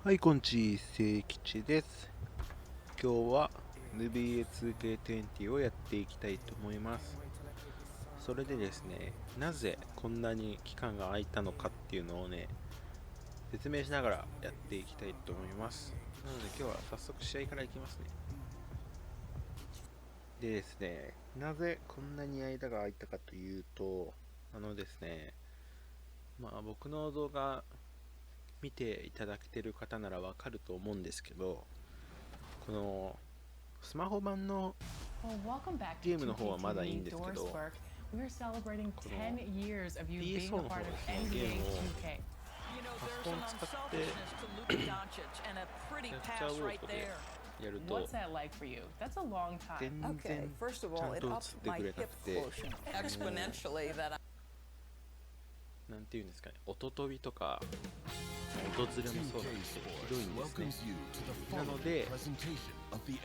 はい、こんにちは、聖吉です。今日は NBA2K20 をやっていきたいと思います。それでですね、なぜこんなに期間が空いたのかっていうのをね、説明しながらやっていきたいと思います。なので今日は早速試合からいきますね。でですね、なぜこんなに間が空いたかというと、ですね、僕の動画見ていただけてる方ならわかると思うんですけど、このスマホ版のゲームの方はまだいいんですけど、この PS4 の方ですね、ゲームをパソコン使ってキャプチャーボードでやると全然ちゃんと映ってくれなくて、なんていうんですかね、音飛びとか音ずれもそうなんですけど、ひどいんですね。なので、ちょっとキャプチ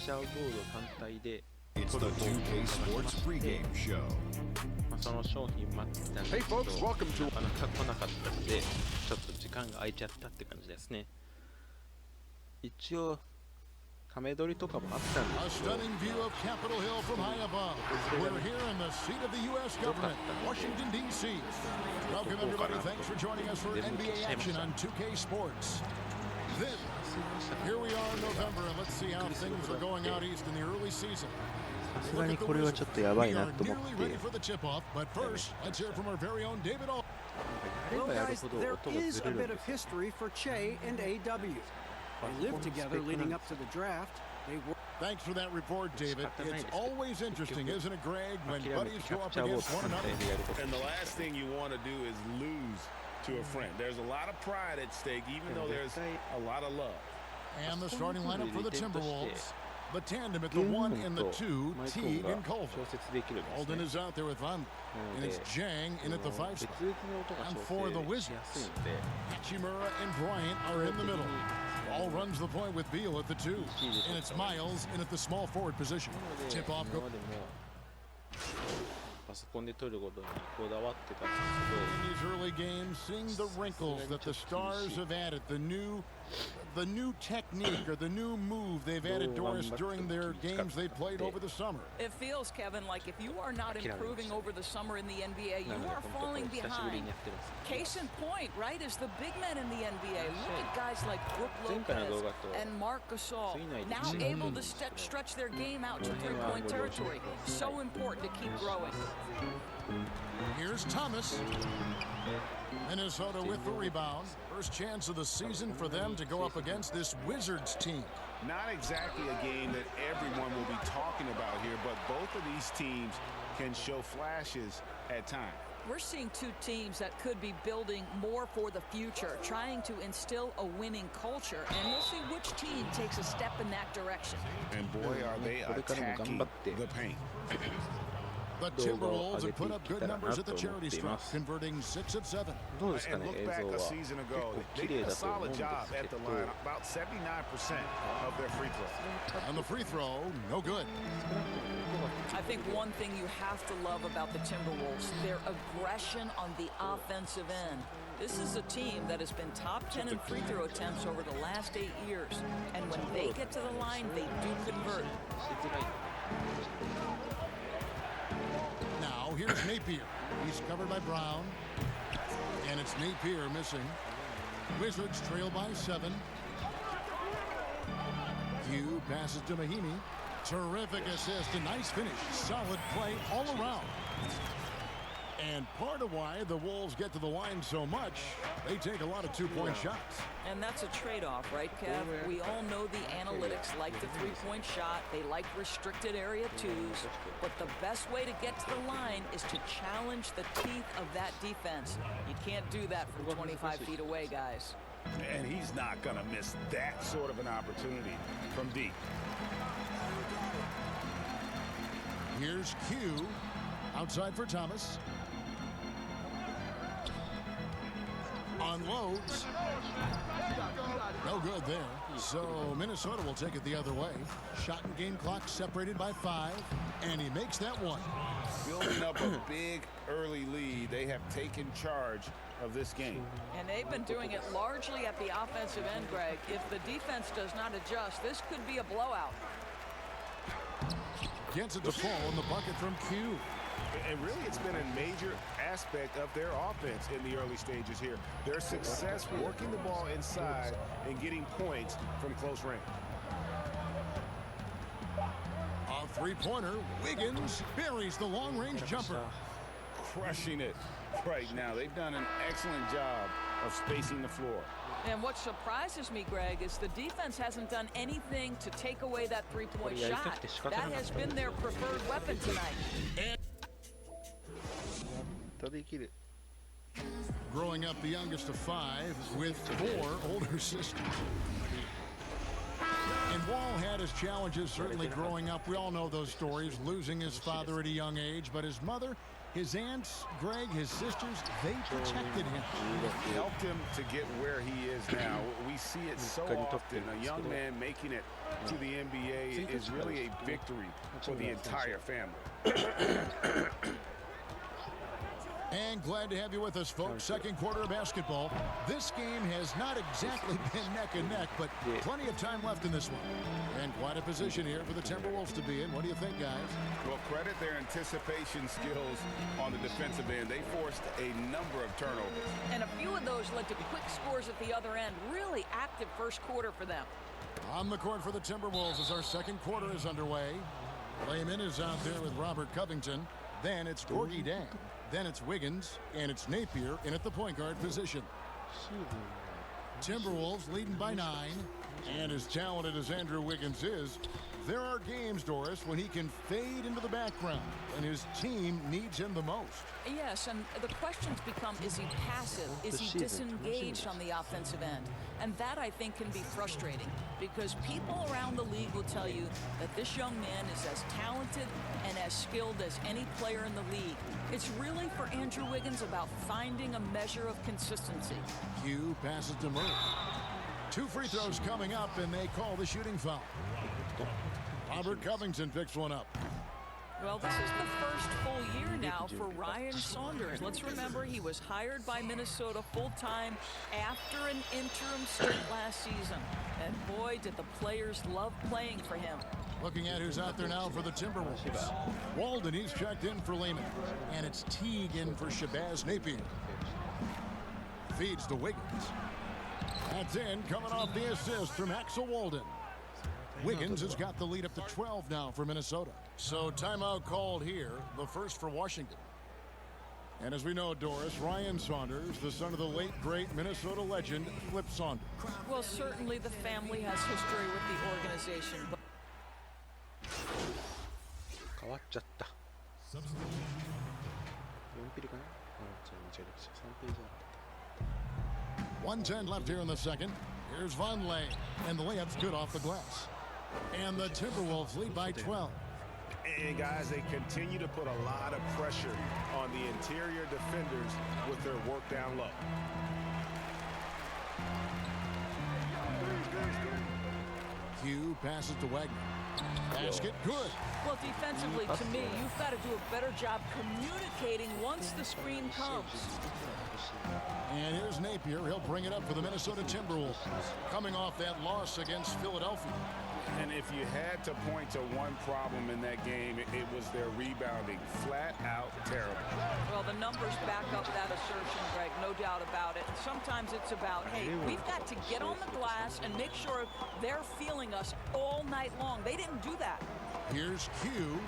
ャーボード単体で撮る方法を探しまして、その商品待ってたんですけど、なかなか来なかったので、ちょっと時間が空いちゃったって感じですね。一応ため撮りとかもあったんですけど、よかったので、どこかなと思って全部消しちゃいました。さすがにこれはちょっとやばいなと思って、やればやるほど音がずれるんですよ。They lived together leading up to the draft. Thanks for that report, David. It's always interesting, isn't it, Greg, when buddies go up against one another? And the last thing you want to do is lose to a friend. There's a lot of pride at stake, even though there's a lot of love. And the starting lineup for the Timberwolves. The tandem at the 1 and the 2, Teague and Colvin. Alden is out there with Van, and it's Jang in at the 5 spot. And for the Wizards, Hachimura and Bryant are in the middle. Ball runs the point with Beal at the 2, and it's Miles in at the small forward position. Tip off go. パソコンで撮ることにこだわってたん In ですけ these early games, seeing the wrinkles that the stars have added, the new technique or the new move they've added, Doris, during their games they played over the summer. It feels, Kevin, like if you are not improving over the summer in the NBA, you are falling behind. Case in point, right, is the big men in the NBA. Look at guys like Brook Lopez and Marc Gasol, now able to stretch their game out to three-point territory. So important to keep growing. Here's Thomas. Minnesota with the rebound. First chance of the season for them to go up against this Wizards team. Not exactly a game that everyone will be talking about here, but both of these teams can show flashes at times. We're seeing two teams that could be building more for the future, trying to instill a winning culture, and we'll see which team takes a step in that direction. And boy, are they attacking the paint. The Timberwolves have put up good numbers at the charity stripe, converting 6 of 7. どうですかね、 And 映 look 像 back は a 結 season 構 ago, 綺 they 麗 did a だと思うん solid です job け at the ど、 line, about 79% of their free throws. And the free throw, no good. I think one thing you have to love about the Timberwolves, their aggression on the offensive end. This is a team that has been top 10 in free throw attempts over the last 8 years. And when they get to the line, they do convert. Now, here's Napier. He's covered by Brown. And it's Napier missing. Wizards trail by 7. Hugh passes to Mahimi. Terrific assist, a nice finish. Solid play all around. And part of why the Wolves get to the line so much, they take a lot of two-point shots. And that's a trade-off, right, Kev? We all know the analytics like the three-point shot. They like restricted area twos. But the best way to get to the line is to challenge the teeth of that defense. You can't do that from 25 feet away, guys. And he's not going to miss that sort of an opportunity from deep. Here's Q. Outside for Thomas. Unloads. No good there. So Minnesota will take it the other way. Shot and game clock separated by 5. And he makes that one. Building up a big early lead, they have taken charge of this game. And they've been doing it largely at the offensive end, Greg. If the defense does not adjust, this could be a blowout. Gets it to fall in the bucket from Q. And really, it's been a major aspect of their offense in the early stages here. Their success working the ball inside and getting points from close range. A three-pointer. Wiggins buries the long-range jumper. Crushing it right now. They've done an excellent job of spacing the floor. And what surprises me, Greg, is the defense hasn't done anything to take away that three-point shot. That has been their preferred weapon tonight. Growing up the youngest of 5 with 4 older sisters. And Wall had his challenges certainly growing up. We all know those stories, losing his father at a young age, but his mother, his aunts, Greg, his sisters, they protected him. Helped him to get where he is now. We see it so often. A young man making it to the NBA is really a victory for the entire family. And glad to have you with us, folks. Second quarter of basketball. This game has not exactly been neck and neck, but plenty of time left in this one. And quite a position here for the Timberwolves to be in. What do you think, guys? Well, credit their anticipation skills on the defensive end. They forced a number of turnovers. And a few of those led to quick scores at the other end. Really active first quarter for them. On the court for the Timberwolves as our second quarter is underway. Layman is out there with Robert Covington. Then it's Gorgie Dang. Then it's Wiggins, and it's Napier in at the point guard position. Timberwolves leading by 9. And as talented as Andrew Wiggins is, there are games, Doris, when he can fade into the background, and his team needs him the most. Yes, and the questions become, is he passive? Is he disengaged on the offensive end? And that, I think, can be frustrating because people around the league will tell you that this young man is as talented and as skilled as any player in the league. It's really, for Andrew Wiggins, about finding a measure of consistency. Q passes to Murray. 2 free throws coming up, and they call the shooting foul. Robert Covington picks one up. Well, this is the first full year now for Ryan Saunders. Let's remember he was hired by Minnesota full-time after an interim stint last season. And boy, did the players love playing for him. Looking at who's out there now for the Timberwolves. Walden, he's checked in for Layman. And it's Teague in for Shabazz Napier. Feeds to Wiggins. That's in, coming off the assist from Axel Walden. Wiggins has got the lead up to 12 now for Minnesota. So timeout called here, the first for Washington. And as we know, Doris, Ryan Saunders, the son of the late, great Minnesota legend, Flip Saunders. Well, certainly the family has history with the organization. But 変わっちゃった。4ピリかな？間違えました。3ページあった。 1:10 left here in the second. Here's Vonleh, and the layup's good off the glass. And the Timberwolves lead by 12. And guys, they continue to put a lot of pressure on the interior defenders with their work down low. Q passes to Wagner. Basket good. Well, defensively, to me, you've got to do a better job communicating once the screen comes. And here's Napier. He'll bring it up for the Minnesota Timberwolves. Coming off that loss against Philadelphia. And if you had to point to one problem in that game, it was their rebounding. Flat out terrible. Well, the numbers back up that assertion, Greg, no doubt about it. Sometimes it's about, hey, we've got to get on the glass and make sure they're feeling us all night long. They didn't do that. Here's Q.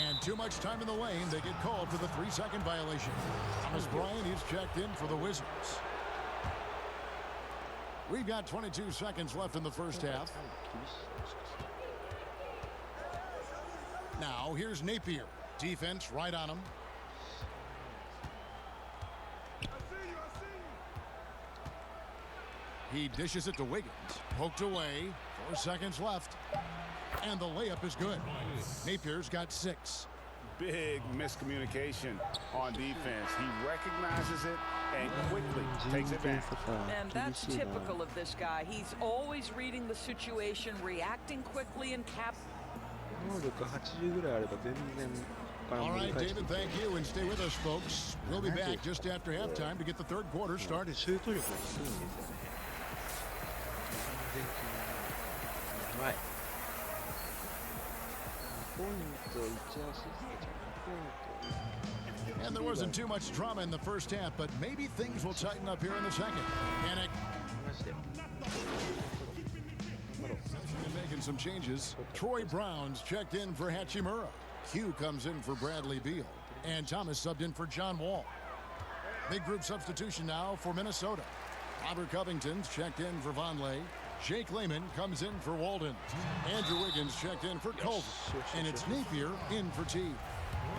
And too much time in the lane. They get called for the 3-second violation. Thomas Bryant is checked in for the Wizards. We've got 22 seconds left in the first half. Now, here's Napier. Defense right on him. He dishes it to Wiggins. Poked away. 4 seconds left. And the layup is good. Napier's got 6. Big miscommunication on defense. He recognizes it and quickly takes it back. And that's typical of this guy. He's always reading the situation, reacting quickly and 能力80ぐらいあれば全然 All right, David, thank you, and stay with us, folks. We'll be back just after halftime to get the third quarter started. シュート力がすごいんですよね。やばい。2ポイント、1アシスト、2ポイント。 And there wasn't too much drama in the first half, but maybe things will tighten up here in the second. Panic. Making some changes. Troy Brown's checked in for Hachimura. Q comes in for Bradley Beal. And Thomas subbed in for John Wall. Big group substitution now for Minnesota. Robert Covington's checked in for Vonleh. Jake Layman comes in for Walden. Andrew Wiggins checked in for Culver. And it's Napier in for T.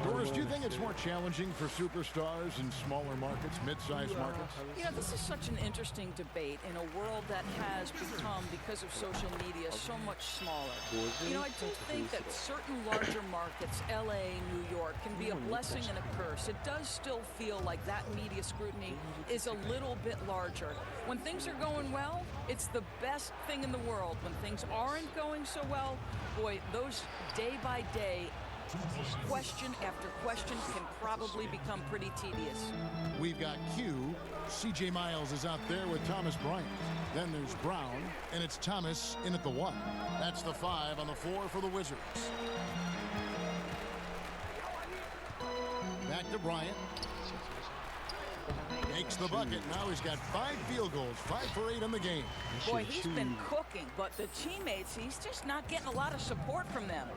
Doris, do you think it's more challenging for superstars in smaller markets, mid-sized markets? You know, this is such an interesting debate in a world that has become, because of social media, so much smaller. You know, I do think that certain larger markets, LA, New York, can be a blessing and a curse. It does still feel like that media scrutiny is a little bit larger. When things are going well, it's the best thing in the world. When things aren't going so well, boy, those day-by-day question after question can probably become pretty tedious. We've got Q. CJ Miles is out there with Thomas Bryant. Then there's Brown, and it's Thomas in at the 1. That's the 5 on the floor for the Wizards. Back to Bryant. Makes the bucket. Now he's got 5 field goals, 5 for 8 in the game. Boy, he's been cooking, but the teammates, he's just not getting a lot of support from them.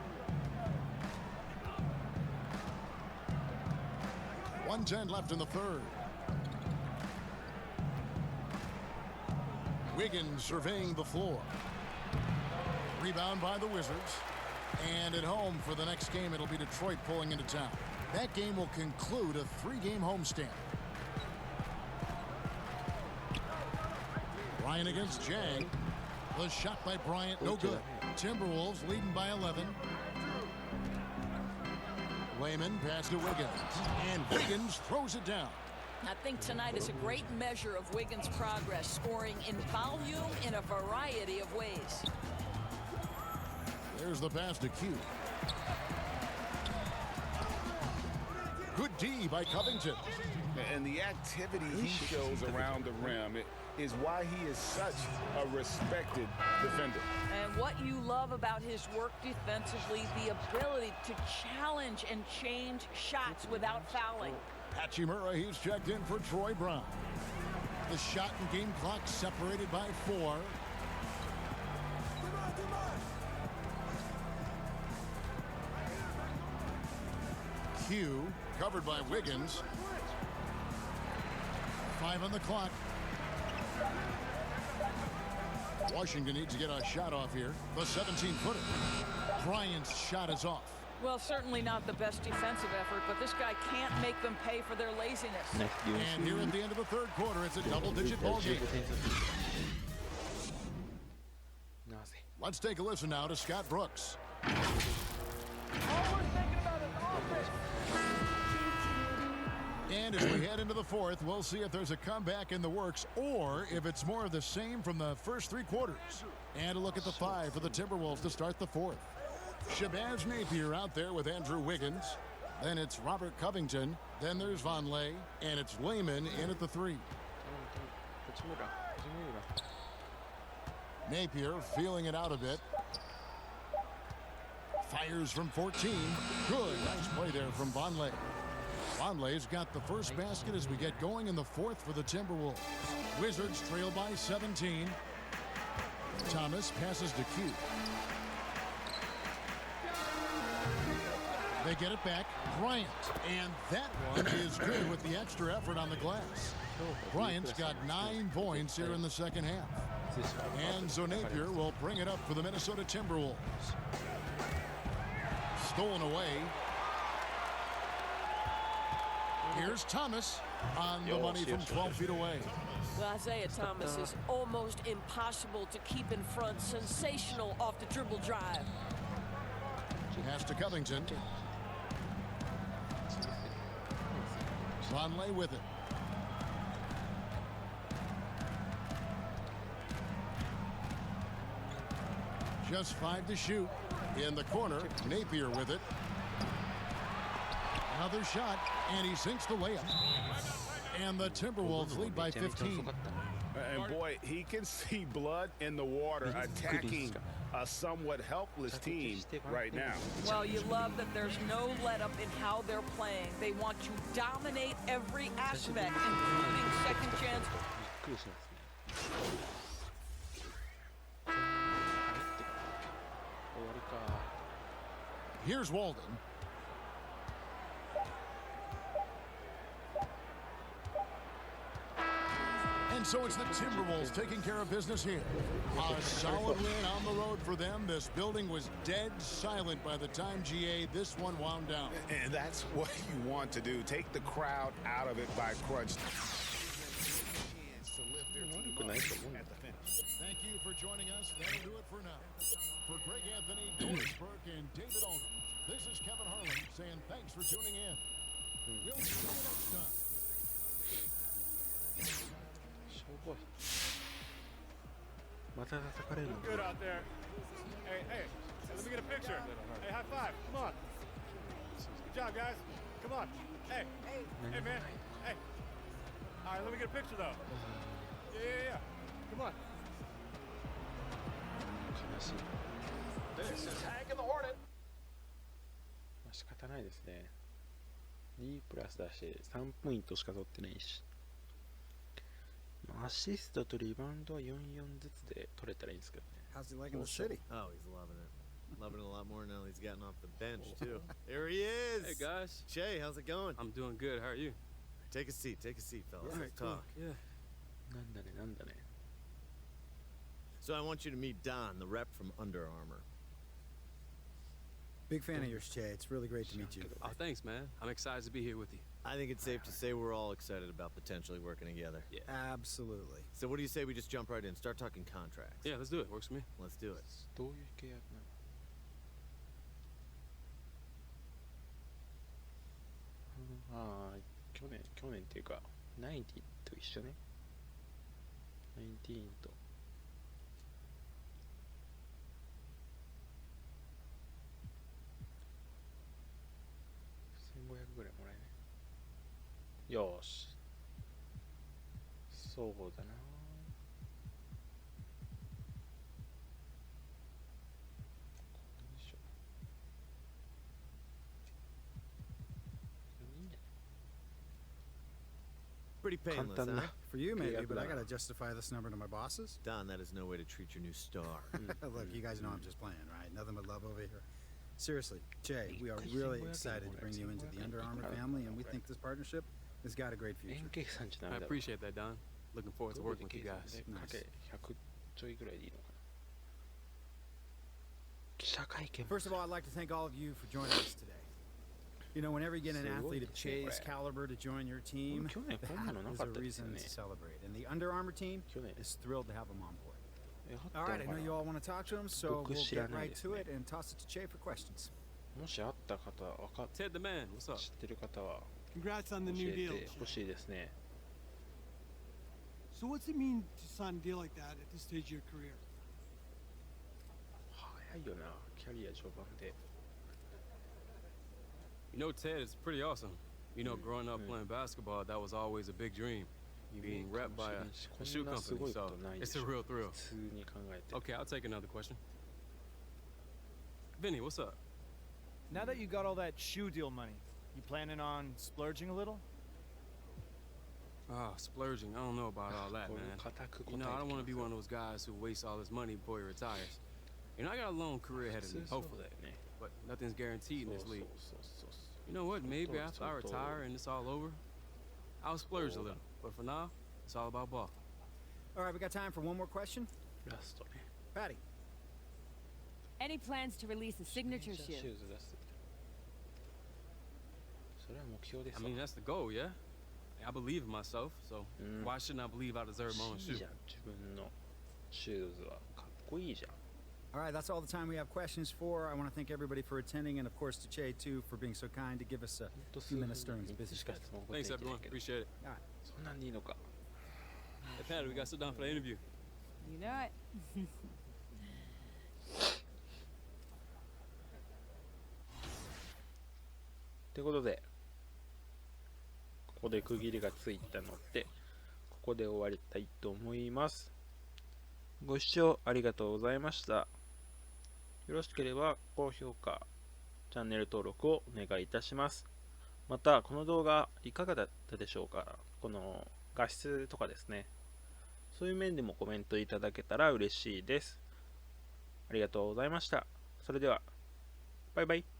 1:10 left in the third. Wiggins surveying the floor. Rebound by the Wizards. And at home for the next game, it'll be Detroit pulling into town. That game will conclude a 3-game homestand. Bryant against Jang. The shot by Bryant, no good. Timberwolves leading by 11. Layman pass to Wiggins, and Wiggins throws it down. I think tonight is a great measure of Wiggins' progress, scoring in volume in a variety of ways. There's the pass to Q. Good D by Covington. And the activity he shows around the rim is why he is such a respected defender. And what you love about his work defensively, the ability to challenge and change shots without fouling. Hachimura, he's checked in for Troy Brown. The shot and game clock separated by 4. Q covered by Wiggins. 5 on the clock. Washington needs to get a shot off here. The 17-footer. Bryant's shot is off. Well, certainly not the best defensive effort, but this guy can't make them pay for their laziness. And here at the end of the third quarter, it's a double-digit ball game. Let's take a listen now to Scott Brooks. And as we head into the fourth, we'll see if there's a comeback in the works or if it's more of the same from the first 3 quarters. And a look at the 5 for the Timberwolves to start the fourth. Shabazz Napier out there with Andrew Wiggins. Then it's Robert Covington. Then there's Vonleh. And it's Layman in at the 3. Napier feeling it out a bit. Fires from 14. Good. Nice play there from Vonleh. Vonleh's got the first basket as we get going in the fourth for the Timberwolves. Wizards trail by 17. Thomas passes to Q. They get it back. Bryant. And that one is good with the extra effort on the glass. Bryant's got 9 points here in the second half. And so Napier will bring it up for the Minnesota Timberwolves. Stolen away. Here's Thomas on the money from 12 feet away. Well, Isaiah Thomas is almost impossible to keep in front. Sensational off the dribble drive. Pass to Covington. Vonleh with it. Just 5 to shoot. In the corner, Napier with it. Another shot, and he sinks the layup. And the Timberwolves lead by 15. And boy, he can see blood in the water attacking a somewhat helpless team right now. Well, you love that there's no let-up in how they're playing. They want to dominate every aspect, including second chance. Here's Walden. And so it's the Timberwolves taking care of business here. A solid win on the road for them. This building was dead silent by the time, GA, this one wound down. And that's what you want to do. Take the crowd out of it by crunch. Thank you for joining us. That'll do it for now. For Greg Anthony, Doris Burke, and David Aldridge, this is Kevin Harlan saying thanks for tuning in. We'll see you next time. Good out there. Hey, let me get a picture. Hey, high five. Come on. Good job, guys. Come on. Hey, man. Hey. All right, let me get a picture, though. Yeah. Come on. This is Hank and the Hornet. 仕方ないですね。D プラスだし、3ポイントしか取ってないし。アシストとリバウンドは4、4ずつで取れたらいいんですけどね。How's he liking the city? Oh, he's loving it. Loving it a lot more now he's gotten off the bench, too. There he is. Hey, guys. Shay, how's it going? I'm doing good. How are you? Take a seat, fellas. Yeah, Let's cool. talk. Yeah. なんだね。So I want you to meet Don, the rep from Under Armour. Big fan of yours, Jay. It's really great to meet you. Oh, thanks, man. I'm excited to be here with you. I think it's safe to say we're all excited about potentially working together. Yeah. Absolutely. So what do you say we just jump right in, start talking contracts? Yeah, let's do it. Works for me. Let's do it. どういう契約なの？去年っていうか、90と一緒ね。19と。1500ぐらいもらえね。よーし。そうだな。Pretty painless,簡単な huh? For you, maybe, Yeah, but I but- gotta justify this number to my bosses. Don, that is no way to treat your new star. Look, you guys know I'm just playing, right? Nothing but love over here. Seriously, Jay, we are really excited to bring you into the Under Armour family, and we think this partnership has got a great future. 円計算じゃダ I メだろ。 appreciate that, Don. Looking forward to どう working で with you 計算 guys. でかけ100ちょいぐらいでいいのかな。記者会見 First of all, I'd like to thank all of you for joining us today. You know, whenever you get an athlete of Jay's caliber to join your team, that is a reason to celebrate. And the Under Armour team is thrilled to have him on board. All right, I know you all want to talk to him, so we'll get right to it and toss it to Jay for questions. もしあった方、分かっ Ted the man, what's up? 知ってる方は Congrats on 教 the new え deal. てほしいですね。 So what's it mean to sign a deal like that at this stage of your career? 早いよな、キャリア序盤で。 You know, Ted, it's pretty awesome. You know, growing up playing basketball, that was always a big dream. Being repped by a shoe company, so it's a real thrill. 普通に考えて。 Okay, I'll take another question. Vinny, what's up? Now that you got all that shoe deal money, you planning on splurging a little? Ah, splurging. I don't know about all that, こういう man. 固く答え You て know, I don't き want ま to す be one of those guys who wastes all his money before he retires. You know, I got a long career ahead of me, 普通そう hopefully. だよね。 But nothing's guaranteed in そう this そう league. そうそう。 You know what? Maybe after I retire and it's all over, I'll splurge a little. But for now, it's all about ball. All right, we got time for one more question. ラストね。 Patty. Any plans to release a signature シュ shoe? ーズ出す。それは目標です I わ。 mean, that's the goal, yeah? I believe in myself, so why shouldn't I believe I deserve my own いい shoe? じゃん、自分のシューズはかっこいいじゃん。 All right, that's all the time we have questions for. I want to thank everybody for attending, and of course to Jay, too, for being so kind to give us a ほんと few 数分 minutes during his に busy しか schedule. 質問答え Thanks, ていけな everyone. いけど。 Appreciate it. そんなんでいいのか。 Hey, Patty, we got to sit down for the interview. You know it. ということで、ここで区切りがついたので、ここで終わりたいと思います。ご視聴ありがとうございました。よろしければ高評価、チャンネル登録をお願いいたします。また、この動画いかがだったでしょうか。この画質とかですね。そういう面でもコメントいただけたら嬉しいです。ありがとうございました。それでは、バイバイ。